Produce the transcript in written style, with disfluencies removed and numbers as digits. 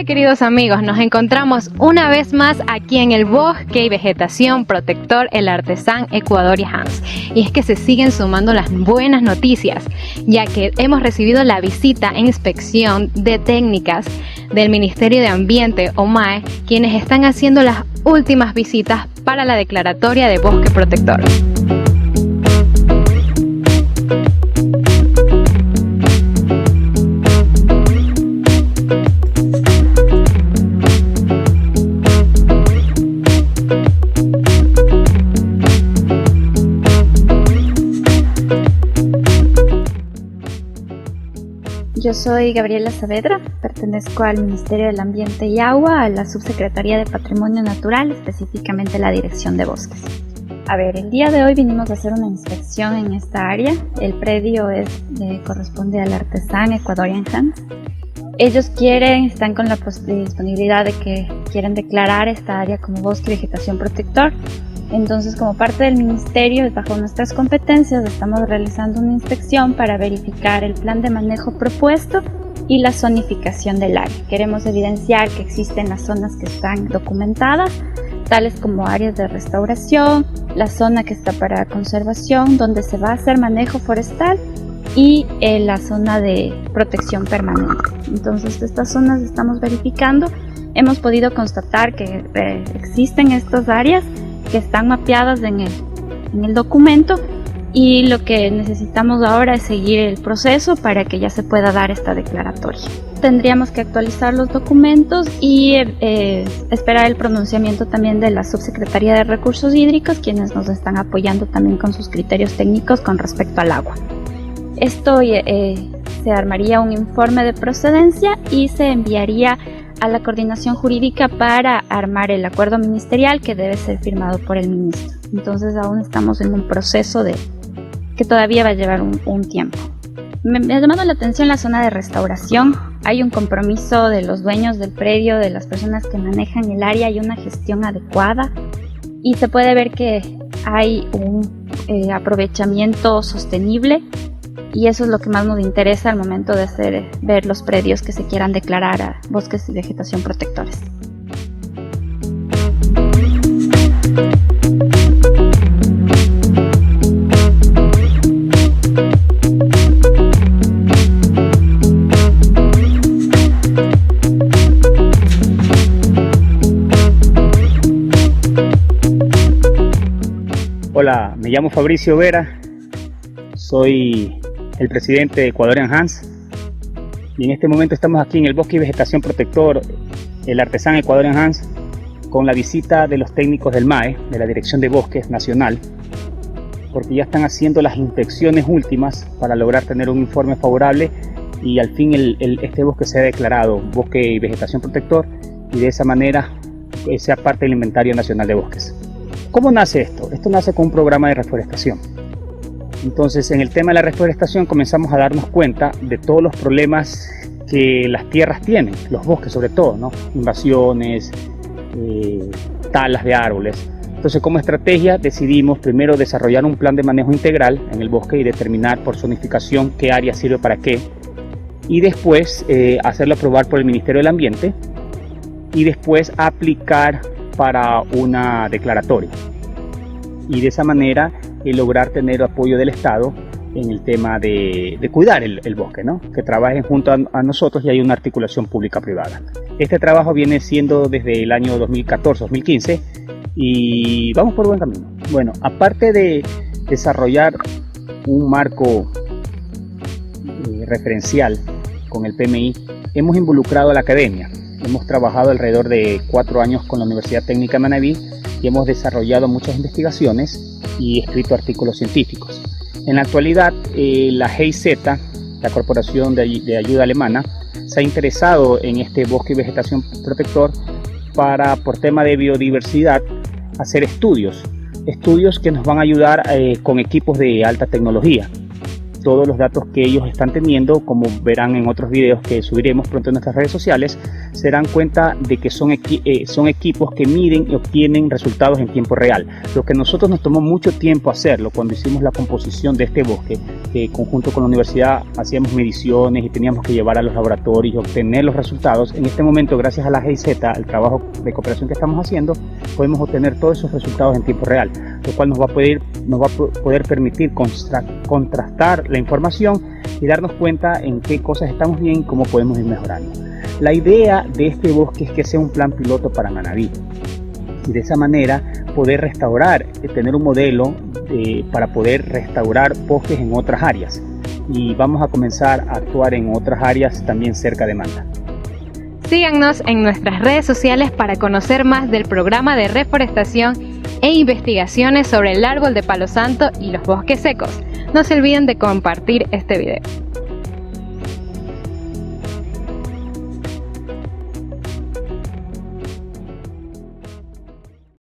Hola queridos amigos, nos encontramos una vez más aquí en el Bosque y Vegetación Protector El Artesán Ecuadorian Hands. Y es que se siguen sumando las buenas noticias, ya que hemos recibido la visita e inspección de técnicas del Ministerio de Ambiente o MAE, quienes están haciendo las últimas visitas para la declaratoria de Bosque Protector. Yo soy Gabriela Saavedra, pertenezco al Ministerio del Ambiente y Agua, a la Subsecretaría de Patrimonio Natural, específicamente la Dirección de Bosques. El día de hoy vinimos a hacer una inspección en esta área. El predio corresponde al Artesán Ecuadorian Hands. Ellos están con la disponibilidad de que quieren declarar esta área como bosque y vegetación protector. Entonces, como parte del ministerio, bajo nuestras competencias, estamos realizando una inspección para verificar el plan de manejo propuesto y la zonificación del área. Queremos evidenciar que existen las zonas que están documentadas, tales como áreas de restauración, la zona que está para conservación, donde se va a hacer manejo forestal, y la zona de protección permanente. Entonces, estas zonas estamos verificando. Hemos podido constatar que existen estas áreas que están mapeadas en el documento, y lo que necesitamos ahora es seguir el proceso para que ya se pueda dar esta declaratoria. Tendríamos que actualizar los documentos y esperar el pronunciamiento también de la Subsecretaría de Recursos Hídricos, quienes nos están apoyando también con sus criterios técnicos con respecto al agua. Esto se armaría un informe de procedencia y se enviaría a la coordinación jurídica para armar el acuerdo ministerial, que debe ser firmado por el ministro. Entonces aún estamos en un proceso que todavía va a llevar un tiempo. Me ha llamado la atención la zona de restauración. Hay un compromiso de los dueños del predio, de las personas que manejan el área, y una gestión adecuada, y se puede ver que hay un aprovechamiento sostenible. Y eso es lo que más nos interesa al momento de ver los predios que se quieran declarar a bosques y vegetación protectores. Hola, me llamo Fabricio Vera, soy el presidente de Ecuadorian Hands, y en este momento estamos aquí en el Bosque y Vegetación Protector El Artesán Ecuadorian Hands, con la visita de los técnicos del MAE, de la Dirección de Bosques Nacional, porque ya están haciendo las inspecciones últimas para lograr tener un informe favorable y al fin este bosque sea declarado Bosque y Vegetación Protector, y de esa manera sea parte del Inventario Nacional de Bosques. ¿Cómo nace esto? Esto nace con un programa de reforestación. Entonces, en el tema de la reforestación comenzamos a darnos cuenta de todos los problemas que las tierras tienen, los bosques sobre todo, ¿no? Invasiones, talas de árboles. Entonces, como estrategia decidimos primero desarrollar un plan de manejo integral en el bosque y determinar por zonificación qué área sirve para qué, y después hacerlo aprobar por el Ministerio del Ambiente, y después aplicar para una declaratoria, y de esa manera lograr tener apoyo del Estado en el tema de cuidar el bosque, ¿no? Que trabajen junto a nosotros y hay una articulación pública-privada. Este trabajo viene siendo desde el año 2014-2015 y vamos por buen camino. Bueno, aparte de desarrollar un marco referencial con el PMI, hemos involucrado a la academia. Hemos trabajado alrededor de 4 años con la Universidad Técnica de Manabí y hemos desarrollado muchas investigaciones y escrito artículos científicos. En la actualidad, la GIZ, la Corporación de Ayuda Alemana, se ha interesado en este bosque y vegetación protector para, por tema de biodiversidad, hacer estudios que nos van a ayudar con equipos de alta tecnología. Todos los datos que ellos están teniendo, como verán en otros videos que subiremos pronto en nuestras redes sociales, se darán cuenta de que son equipos que miden y obtienen resultados en tiempo real. Lo que nosotros nos tomó mucho tiempo hacerlo cuando hicimos la composición de este bosque, que conjunto con la universidad hacíamos mediciones y teníamos que llevar a los laboratorios y obtener los resultados. En este momento, gracias a la GIZ, al trabajo de cooperación que estamos haciendo, podemos obtener todos esos resultados en tiempo real, lo cual nos va a poder permitir contrastar la información y darnos cuenta en qué cosas estamos bien y cómo podemos ir mejorando. La idea de este bosque es que sea un plan piloto para Manabí y de esa manera poder restaurar, tener un modelo para poder restaurar bosques en otras áreas, y vamos a comenzar a actuar en otras áreas también cerca de Manta. Síganos en nuestras redes sociales para conocer más del programa de reforestación e investigaciones sobre el árbol de palo santo y los bosques secos. No se olviden de compartir este video.